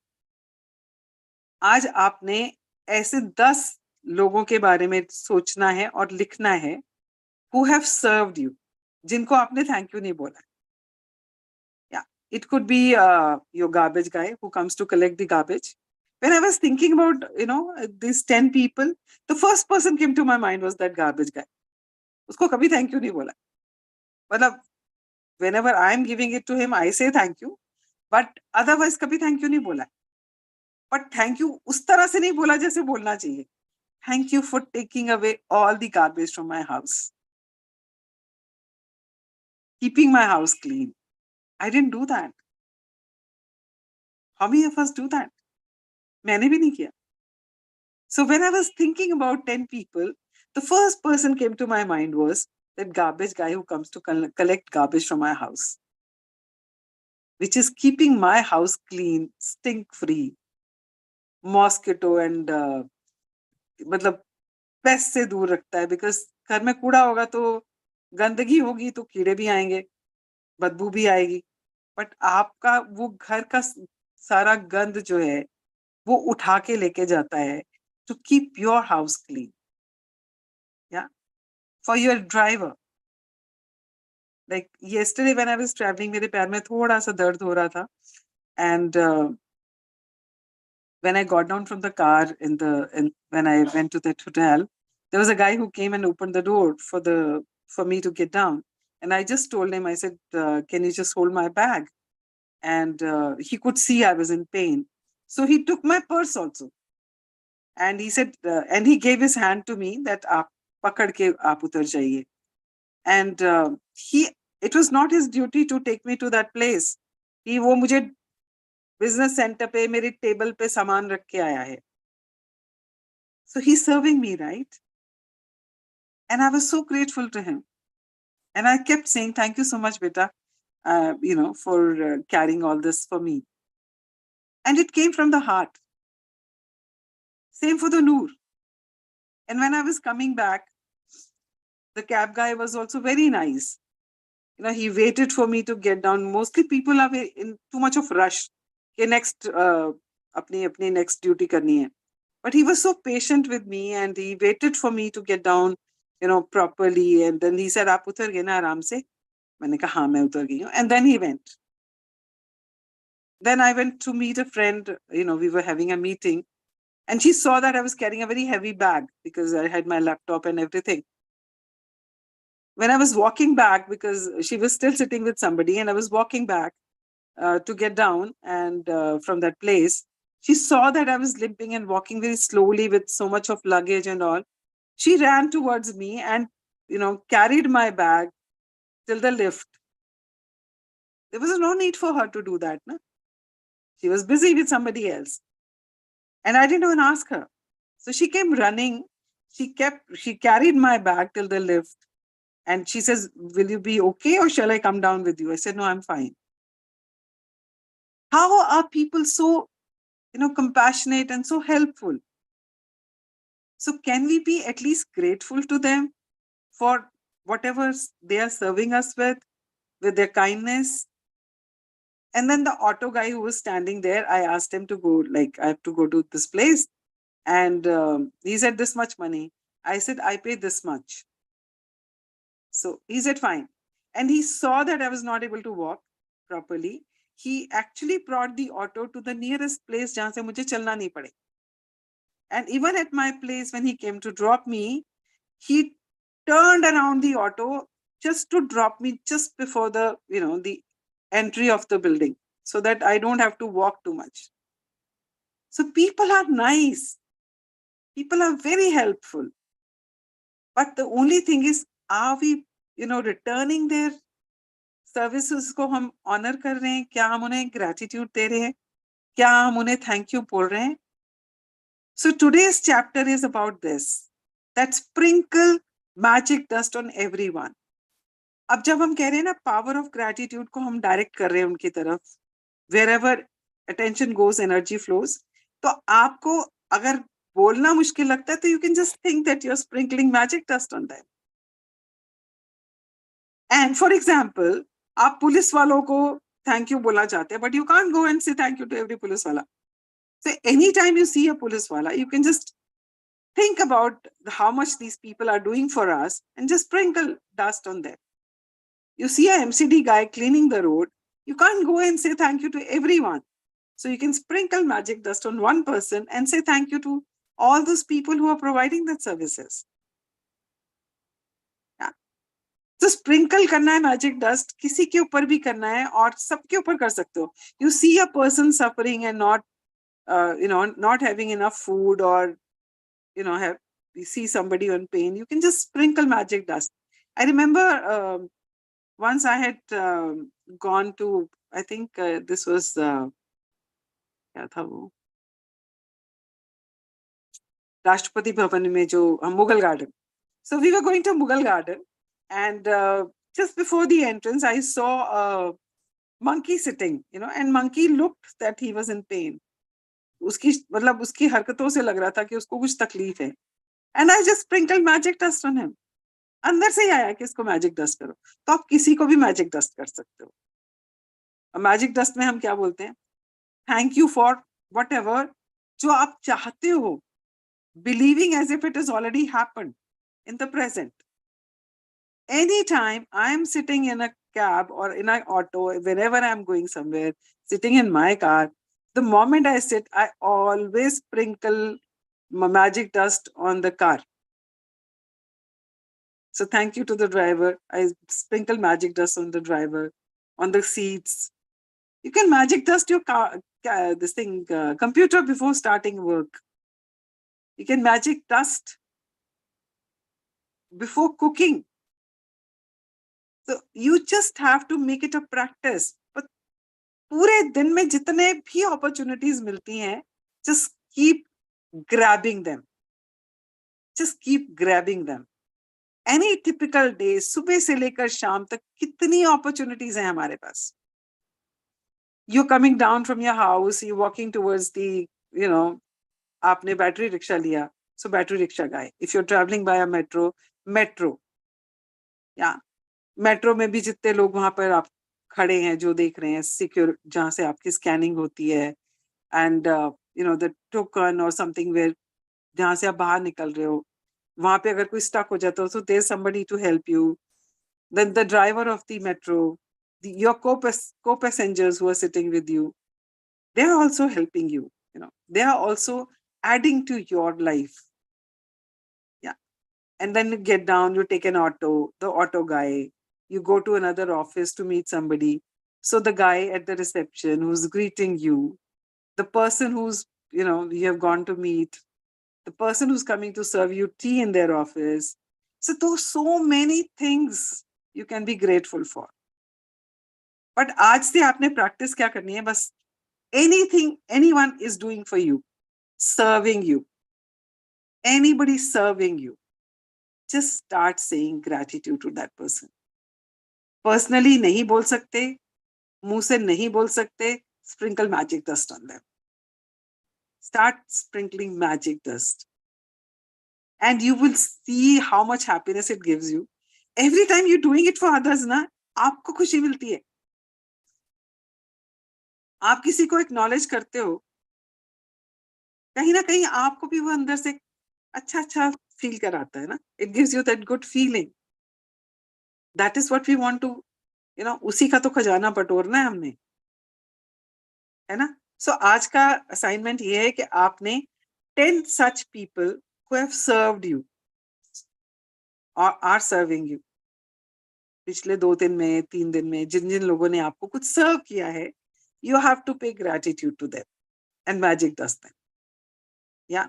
आज आपने ऐसे 10 लोगों के बारे में सोचना है और लिखना है who have served you, जिनको आपने thank you नहीं बोला. Yeah, it could be your garbage guy who comes to collect the garbage. When I was thinking about, these 10 people, the first person came to my mind was that garbage guy. उसको कभी thank you नहीं बोला. मतलब whenever I am giving it to him, I say thank you, but otherwise कभी thank you नहीं बोला. But thank you उस तरह से नहीं बोला जैसे बोलना चाहिए. Thank you for taking away all the garbage from my house, keeping my house clean. I didn't do that. How many of us do that? मैंने भी नहीं किया. So when I was thinking about 10 people, the first person came to my mind was that garbage guy who comes to collect garbage from my house, which is keeping my house clean, stink-free, mosquito and मतलब paste से दूर रखता है. Because घर में कूड़ा होगा तो गंदगी होगी तो कीड़े भी आएंगे, बदबू भी आएगी. बट आपका वो घर का सारा गंद जो है वो उठा के लेके जाता है to keep your house clean. Yeah. For your driver. Like yesterday when I was traveling, मेरे पैर में थोड़ा सा दर्द हो रहा था. And when I got down from the car when I went to that hotel, there was a guy who came and opened the door for me to get down. And I just told him, I said, can you just hold my bag? And he could see I was in pain. So he took my purse also. And he said, and he gave his hand to me that aap pakad ke aap utar jaiye. And it was not his duty to take me to that place. वो मुझे business center पे मेरी table पे सामान रख के आया है. So he's serving me, right? And I was so grateful to him. And I kept saying, thank you so much, beta, for carrying all this for me. And it came from the heart. Same for the Noor. And when I was coming back, the cab guy was also very nice. He waited for me to get down. Mostly people are in too much of rush. Okay, next, apni next duty karni hai. But he was so patient with me and he waited for me to get down, properly. And then he said, "Aap utar gaye na aaram se?" मैंने कहा हाँ मैं उतर गई हूँ. And then he went. Then I went to meet a friend. We were having a meeting. And she saw that I was carrying a very heavy bag because I had my laptop and everything. When I was walking back, because she was still sitting with somebody, and I was walking back to get down and from that place, She saw that I was limping and walking very slowly with so much of luggage and all. She ran towards me and, carried my bag till the lift. There was no need for her to do that. No? She was busy with somebody else. And I didn't even ask her. So she came running. She carried my bag till the lift. And she says, will you be okay or shall I come down with you? I said, no, I'm fine. How are people so, compassionate and so helpful? So can we be at least grateful to them for whatever they are serving us with their kindness? And then the auto guy who was standing there, I asked him to go, like, I have to go to this place. And he said, this much money. I said, I pay this much. So he said, fine. And he saw that I was not able to walk properly. He actually brought the auto to the nearest place jahan se mujhe chalna nahi pade. And even at my place, when he came to drop me, he turned around the auto just to drop me just before the entry of the building so that I don't have to walk too much. So people are nice. People are very helpful. But the only thing is, are we, returning their services को हम honor कर रहे हैं? क्या हम उन्हें gratitude दे रहे हैं? क्या हम उन्हें thank you बोल रहे हैं? So today's chapter is about this, that sprinkle magic dust on everyone. अब जब हम कह रहे हैं ना power of gratitude को हम direct कर रहे हैं उनकी तरफ, wherever attention goes, energy flows. तो आपको अगर बोलना मुश्किल लगता है तो you can just think that you're sprinkling magic dust on them. And for example, आप पुलिस वालों को thank you बोलना चाहते हैं, but you can't go and say thank you to every police वाला. So anytime you see a police wala, you can just think about how much these people are doing for us and just sprinkle dust on them. You see a MCD guy cleaning the road, you can't go and say thank you to everyone. So you can sprinkle magic dust on one person and say thank you to all those people who are providing that services. Yeah. So sprinkle करना है magic dust, किसी के ऊपर भी करना है और सबके ऊपर कर सकते हो. You see a person suffering and not not having enough food, or you see somebody on pain, you can just sprinkle magic dust. I remember once I had gone to, I think this was क्या था वो राष्ट्रपति भवन में जो Mughal garden. So we were going to Mughal garden, and just before the entrance I saw a monkey sitting, and monkey looked that he was in pain. उसकी मतलब उसकी हरकतों से लग रहा था कि उसको कुछ तकलीफ है. And I just sprinkled magic dust on him. अंदर से ही आया कि इसको मैजिक डस्ट करो. तो आप किसी को भी मैजिक डस्ट कर सकते हो. मैजिक डस्ट में हम क्या बोलते हैं? थैंक यू फॉर व्हाटएवर जो आप चाहते हो, believing as if it is already happened in the present. Anytime I am sitting in a cab or in an auto, wherever I am going somewhere, sitting in my car, the moment I sit, I always sprinkle magic dust on the car. So thank you to the driver. I sprinkle magic dust on the driver, on the seats. You can magic dust your car, computer before starting work. You can magic dust before cooking. So you just have to make it a practice. But पूरे दिन में जितने भी opportunities मिलती हैं, just keep grabbing them. Just keep grabbing them. Any typical day, सुबह से लेकर शाम तक कितनी opportunities हैं हमारे पास. You're coming down from your house, you're walking towards the, आपने battery rickshaw लिया, so battery rickshaw guy. If you're traveling by a metro. Yeah. Metro में भी जितने लोग वहाँ पर आप खड़े हैं, जो देख रहे हैं, secure, जहाँ से आपकी scanning होती है, and the token or something where जहाँ से आप बाहर निकल रहे हो, वहाँ पे अगर कोई stuck हो जाता हो, so there's somebody to help you. Then the driver of the metro, your co-passengers who are sitting with you, they are also helping you. They are also adding to your life. Yeah. And then you get down, you take an auto, the auto guy, you go to another office to meet somebody. So the guy at the reception who's greeting you, the person who's, you have gone to meet, the person who's coming to serve you tea in their office. So those so many things you can be grateful for. But आज से आपने practice क्या करनी है? बस anything anyone is doing for you, serving you, anybody serving you, just start saying gratitude to that person. Personally नहीं बोल सकते, मुंह से नहीं बोल सकते, sprinkle magic dust on them. Start sprinkling magic dust. And you will see how much happiness it gives you. Every time you're doing it for others, ना, आपको खुशी मिलती है. आप किसी को acknowledge करते हो, कहीं ना कहीं आपको भी वो अंदर से अच्छा फील कराता है ना. It gives you that good feeling. That is what we want to, उसी का तो खजाना बटोरना है हमने, है ना. So आज का assignment ये है कि आपने 10 such people who have served you or are serving you, पिछले 2 दिन में, 3 दिन में, जिन जिन लोगों ने आपको कुछ सर्व किया है, you have to pay gratitude to them and magic dust them. या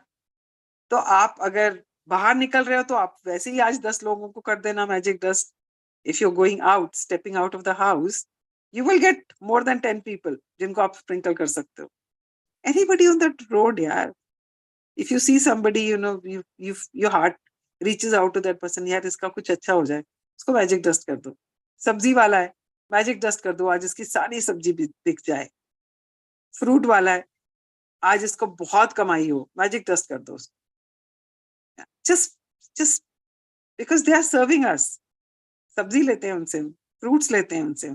तो आप अगर बाहर निकल रहे हो तो आप वैसे ही आज 10 लोगों को कर देना magic dust. If you're going out, stepping out of the house, you will get more than 10 people जिनको आप sprinkle कर सकते हो. Anybody on that road, यार. If you see somebody, your heart reaches out to that person, यार इसका कुछ अच्छा हो जाए, उसको मैजिक डस्ट कर दो. सब्जी वाला है, मैजिक डस्ट कर दो, आज इसकी सारी सब्जी बिक जाए. फ्रूट वाला है, आज इसको बहुत कमाई हो, मैजिक डस्ट कर दो उसको. Just because they are serving us. सब्जी लेते हैं उनसे, फ्रूट्स लेते हैं उनसे.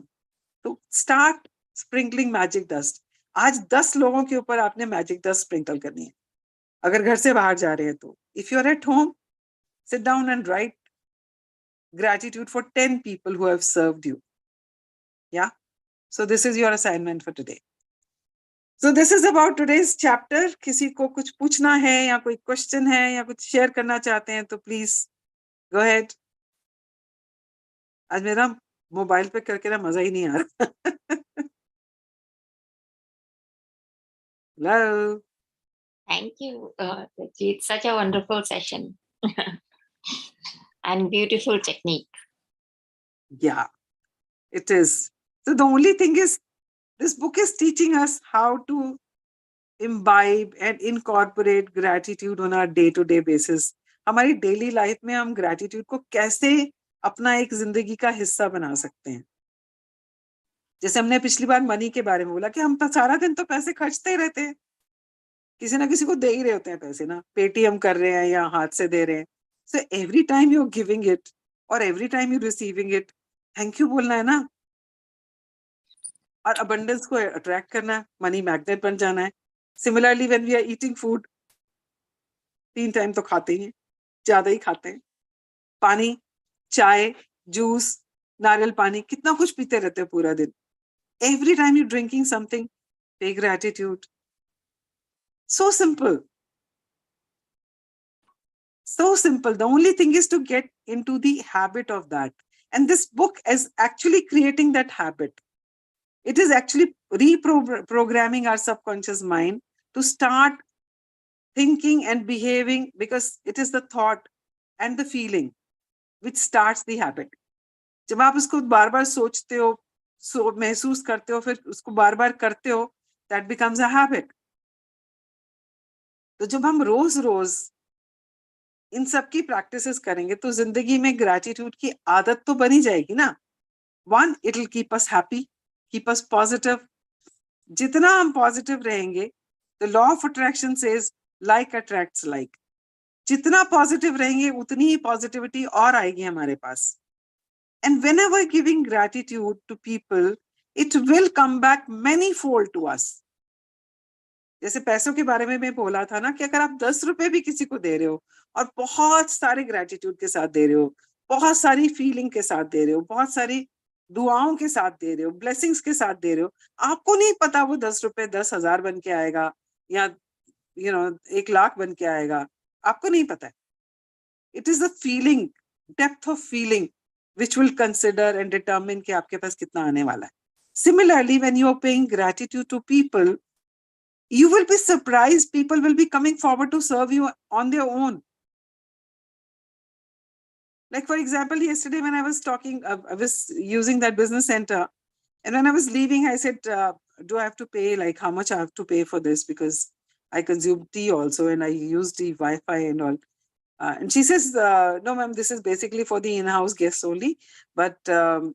तो स्टार्ट स्प्रिंकलिंग मैजिक डस्ट. आज 10 लोगों के ऊपर आपने मैजिक डस्ट स्प्रिंकल करनी है. अगर घर से बाहर जा रहे हैं तो if you are at home, sit down and write gratitude for 10 people who have served you. Yeah. So this is your assignment for today. So this is about today's chapter. किसी को कुछ पूछना है या कोई क्वेश्चन है या कुछ शेयर करना चाहते हैं तो प्लीज गो अहेड. आज मेरा मोबाइल पे करके ना मजा ही नहीं आ रहा. Hello. Thank you, Jagjit. Such a wonderful session and beautiful technique. Yeah, it is. So the only thing is, this book is teaching us how to imbibe and incorporate gratitude on our day-to-day basis. हमारी daily life में हम gratitude को कैसे अपना एक जिंदगी का हिस्सा बना सकते हैं. जैसे हमने पिछली बार मनी के बारे में बोला कि हम सारा दिन तो पैसे खर्चते ही रहते हैं, किसी ना किसी को दे ही रहे होते हैं पैसे ना, पेटीएम कर रहे हैं या हाथ से दे रहे हैं. So every time you are giving it और every time you receiving it, thank you बोलना है ना. और अबंडेंस को अट्रैक्ट करना है, मनी मैग्नेट बन जाना है. Similarly when we are eating food, 3 time तो खाते ही हैं, ज्यादा ही खाते हैं. पानी, चाय, जूस, नारियल पानी, कितना कुछ पीते रहते हैं पूरा दिन. Every time you drinking something, पे gratitude. So simple. So simple. The only thing is to get into the habit of that. And this book is actually creating that habit. It is actually reprogramming our subconscious mind to start thinking and behaving, because it is the thought and the feeling which starts the habit. जब आप उसको बार-बार सोचते हो, महसूस करते हो, फिर उसको बार-बार करते हो, that becomes a habit. तो जब हम रोज इन सब की प्रैक्टिसेस करेंगे तो जिंदगी में ग्रेटिट्यूड की आदत तो बनी जाएगी ना. 1, it will keep us happy, keep us positive. जितना हम पॉजिटिव रहेंगे, the law of attraction says like attracts like. जितना पॉजिटिव रहेंगे उतनी ही पॉजिटिविटी और आएगी हमारे पास. And whenever giving gratitude to people, it will come back many fold to us. जैसे पैसों के बारे में मैं बोला था ना कि अगर आप 10 रुपए भी किसी को दे रहे हो और बहुत सारे ग्रेटिट्यूड के साथ दे रहे हो, बहुत सारी फीलिंग के साथ दे रहे हो, बहुत सारी दुआओं के साथ दे रहे हो, ब्लेसिंग्स के साथ दे रहे हो, आपको नहीं पता वो 10 रुपए 10,000 बन के आएगा या 1 लाख बन के आएगा. आपको नहीं पता है. It is the feeling, depth of feeling which will consider and determine कि आपके पास कितना आने वाला है. Similarly when you are paying gratitude to people, you will be surprised. People will be coming forward to serve you on their own. Like, for example, yesterday when I was talking, I was using that business center. And when I was leaving, I said, do I have to pay, like how much I have to pay for this? Because I consume tea also and I use the Wi-Fi and all. And she says, no, ma'am, this is basically for the in-house guests only. But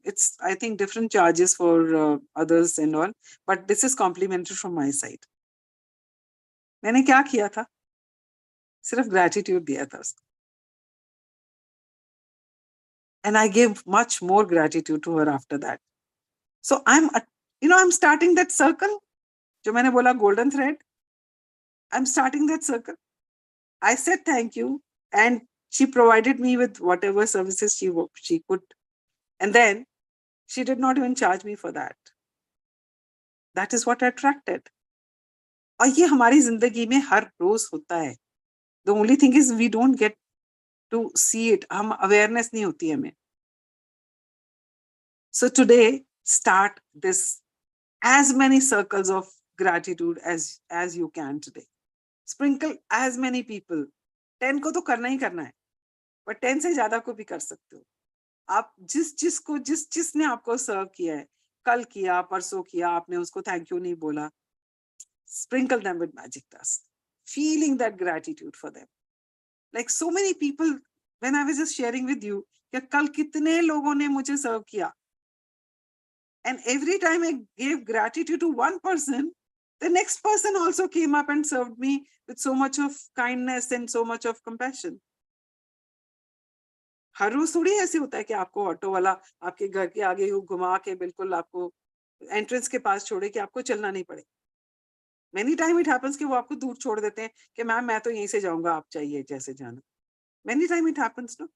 it's, I think, different charges for others and all. But this is complimentary from my side. मैंने क्या किया था? सिर्फ gratitude दिया था उसको. And I gave much more gratitude to her after that. So I'm starting that circle. जो मैंने बोला golden thread. I'm starting that circle. I said thank you, and she provided me with whatever services she could. And then she did not even charge me for that. That is what attracted. और ये हमारी जिंदगी में हर रोज होता है. The only thing is we don't get to see it. हम awareness नहीं होती हमें. So today, start this as many circles of gratitude as you can today. Sprinkle as many people. 10 को तो करना ही करना है, but 10 से ज्यादा को भी कर सकते हो. आप जिसने आपको सर्व किया है, कल किया, परसों किया, आपने उसको थैंक यू नहीं बोला. Sprinkle them with magic dust, feeling that gratitude for them. Like so many people, when I was just sharing with you, कि कल कितने लोगों ने मुझे सर्व किया. And every time I gave gratitude to one person, the next person also came up and served me with so much of kindness and so much of compassion. हर रोज थोड़ी ऐसे होता है कि आपको ऑटो वाला आपके घर के आगे घुमा के बिल्कुल आपको एंट्रेंस के पास छोड़े कि आपको चलना नहीं पड़े. Many time it happens कि वो आपको दूर छोड़ देते हैं कि मैम मैं तो यहीं से जाऊंगा, आप चाहिए जैसे जाना. Many time it happens, no?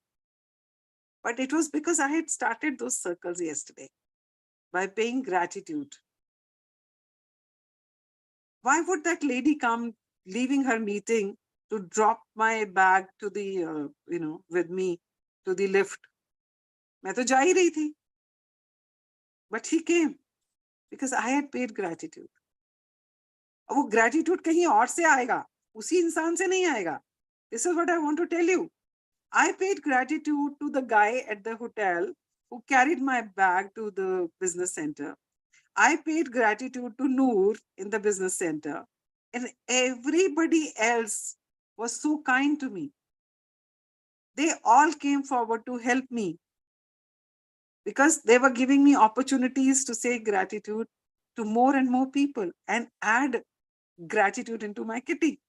But it was because I had started those circles yesterday by paying gratitude. Why would that lady come leaving her meeting to drop my bag to the, with me to the lift? मैं तो जा ही रही थी. But he came because I had paid gratitude. और वो gratitude कहीं और से आएगा, उसी इंसान से नहीं आएगा. This is what I want to tell you. I paid gratitude to the guy at the hotel who carried my bag to the business center. I paid gratitude to Noor in the business center. And everybody else was so kind to me. They all came forward to help me because they were giving me opportunities to say gratitude to more and more people and add gratitude into my kitty.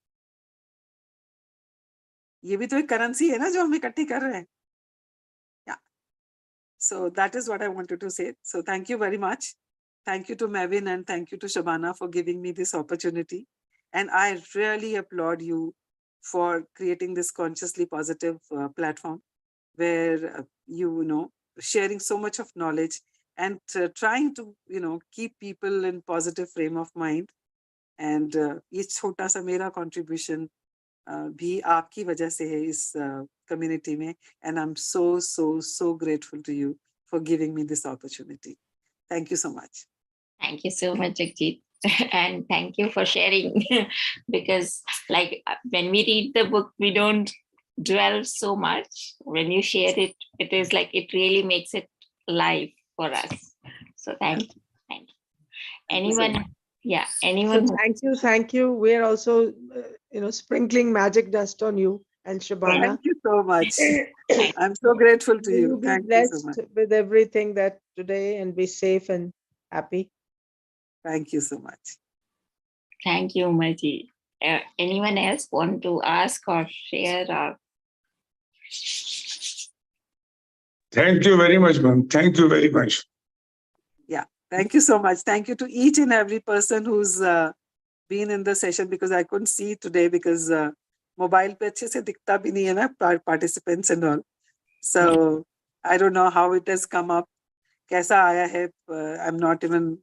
ये भी तो एक currency है ना जो हम इकट्ठी कर रहे हैं. Yeah. So that is what I wanted to say. So thank you very much. Thank you to Mavin and thank you to Shabana for giving me this opportunity. And I really applaud you for creating this consciously positive platform where, sharing so much of knowledge and trying to, keep people in positive frame of mind. And ये छोटा सा मेरा contribution भी आपकी वजह से है इस community में. And I'm so grateful to you for giving me this opportunity. Thank you so much. Thank you so much, Jagjit. And thank you for sharing because when we read the book, we don't dwell so much. When you share it, it is like it really makes it live for us. So thank you. Thank you. Anyone? Yeah, anyone? So thank you. We're also, sprinkling magic dust on you and Shabana. Thank you so much. I'm so grateful to you. Be Thank blessed you so much. with everything that today and be safe and happy. Thank you so much. Thank you, Maji. Anyone else want to ask or share? Thank you very much, ma'am. Thank you very much. Yeah, thank you so much. Thank you to each and every person who's been in the session because I couldn't see today because mobile pe अच्छे से दिखता भी नहीं है ना participants and all. So I don't know how it has come up. कैसा आया है? I'm not even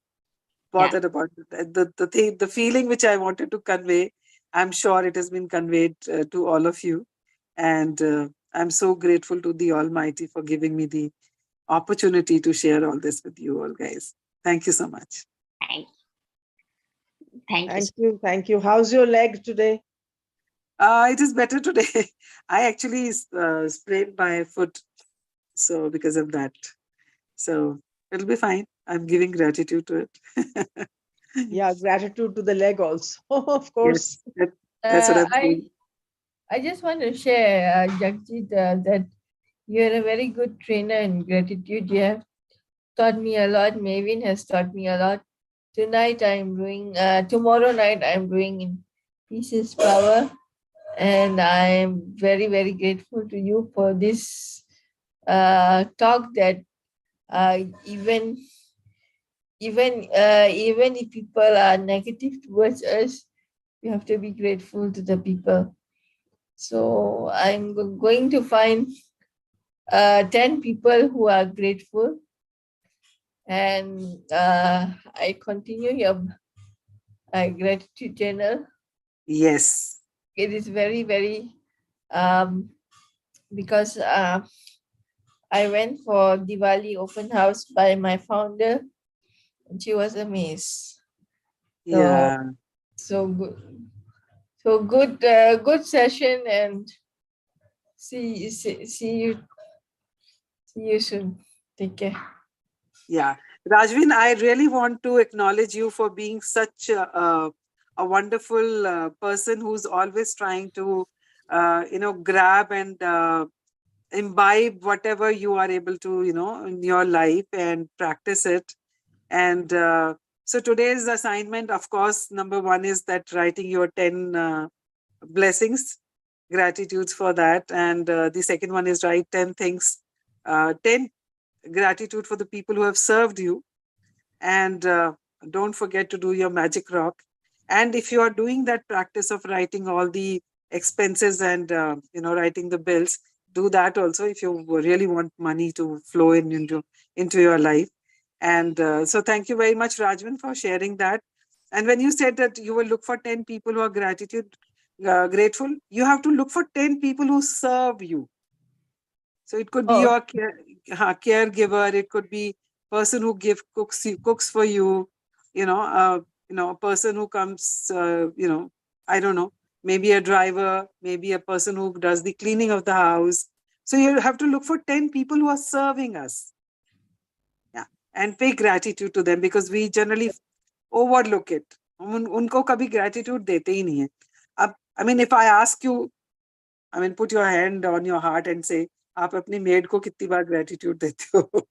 bothered about it. The feeling which I wanted to convey, I'm sure it has been conveyed to all of you. And I'm so grateful to the Almighty for giving me the opportunity to share all this with you all guys. Thank you so much. Thank you. Thank you. Thank you. How's your leg today? It is better today. I actually sprained my foot, so because of that. So it'll be fine. I'm giving gratitude to it. Yeah, gratitude to the leg also, of course. Yes, that's what I'm I saying. I just want to share, Jagjit, that you're a very good trainer in gratitude. You have taught me a lot. Mavin has taught me a lot. Tonight I'm doing. Tomorrow night I'm doing in Pieces Power, and I'm very very grateful to you for this talk. That even even if people are negative towards us, we have to be grateful to the people. So I'm going to find 10 people who are grateful, and I continue your gratitude channel. Yes. It is very, very, because I went for Diwali open house by my founder, and she was amazed. Yeah. So good. So good, good session, and see you soon. Take care. Yeah. Rajvin, I really want to acknowledge you for being such a wonderful person who's always trying to, grab and imbibe whatever you are able to, in your life and practice it. And so today's assignment, of course, number one is that writing your 10 blessings, gratitudes for that. And the second one is write 10 things, 10 gratitude for the people who have served you. And don't forget to do your magic rock. And if you are doing that practice of writing all the expenses and writing the bills, do that also if you really want money to flow into your life. And so thank you very much, Rajvan, for sharing that. And when you said that you will look for 10 people who are grateful, you have to look for 10 people who serve you. So it could be Oh, your caregiver. It could be person who cooks for you. A person who comes. I don't know. Maybe a driver. Maybe a person who does the cleaning of the house. So you have to look for 10 people who are serving us. Yeah, and pay gratitude to them because we generally overlook it. उनको कभी gratitude देते ही नहीं है. I mean, if I ask you, put your hand on your heart and say, आप अपनी made को कितनी बार gratitude देते हो?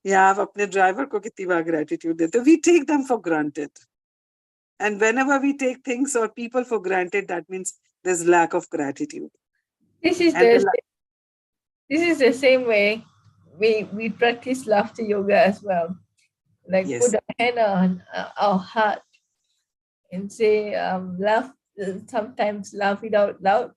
या आप अपने ड्राइवर को कितनी बार gratitude देते हो? We take them for granted. And whenever we take things or people for granted, that means there's lack of gratitude. this is And this is the same way we practice laughter yoga as well. Like yes, put a hand on our heart and say, laugh, sometimes laugh it out loud.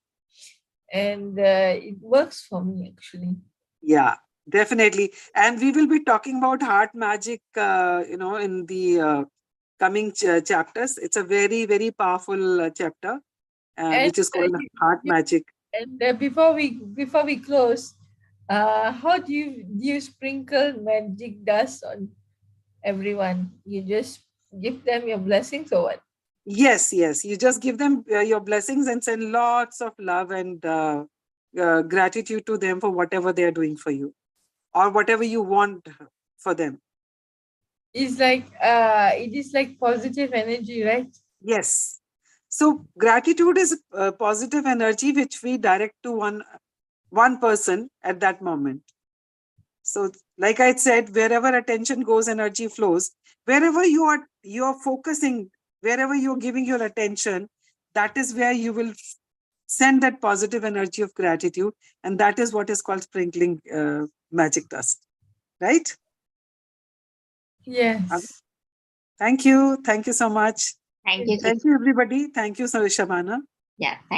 And it works for me actually. yeah, definitely. And we will be talking about heart magic, in the coming chapters. It's a very, very powerful chapter, And which is called heart magic. And before we close, how do you sprinkle magic dust on everyone? You just give them your blessings or what? Yes, yes. You just give them your blessings and send lots of love and gratitude to them for whatever they are doing for you or whatever you want for them. It's like it is like positive energy, right? Yes. So gratitude is positive energy which we direct to one person at that moment. So like I said, wherever attention goes, energy flows. Wherever you're focusing, wherever you're giving your attention, that is where you will send that positive energy of gratitude. And that is what is called sprinkling magic dust. Right? Yes. Thank you. Thank you so much. Thank you. Thank you, everybody. Thank you, Shabana. Yeah, thank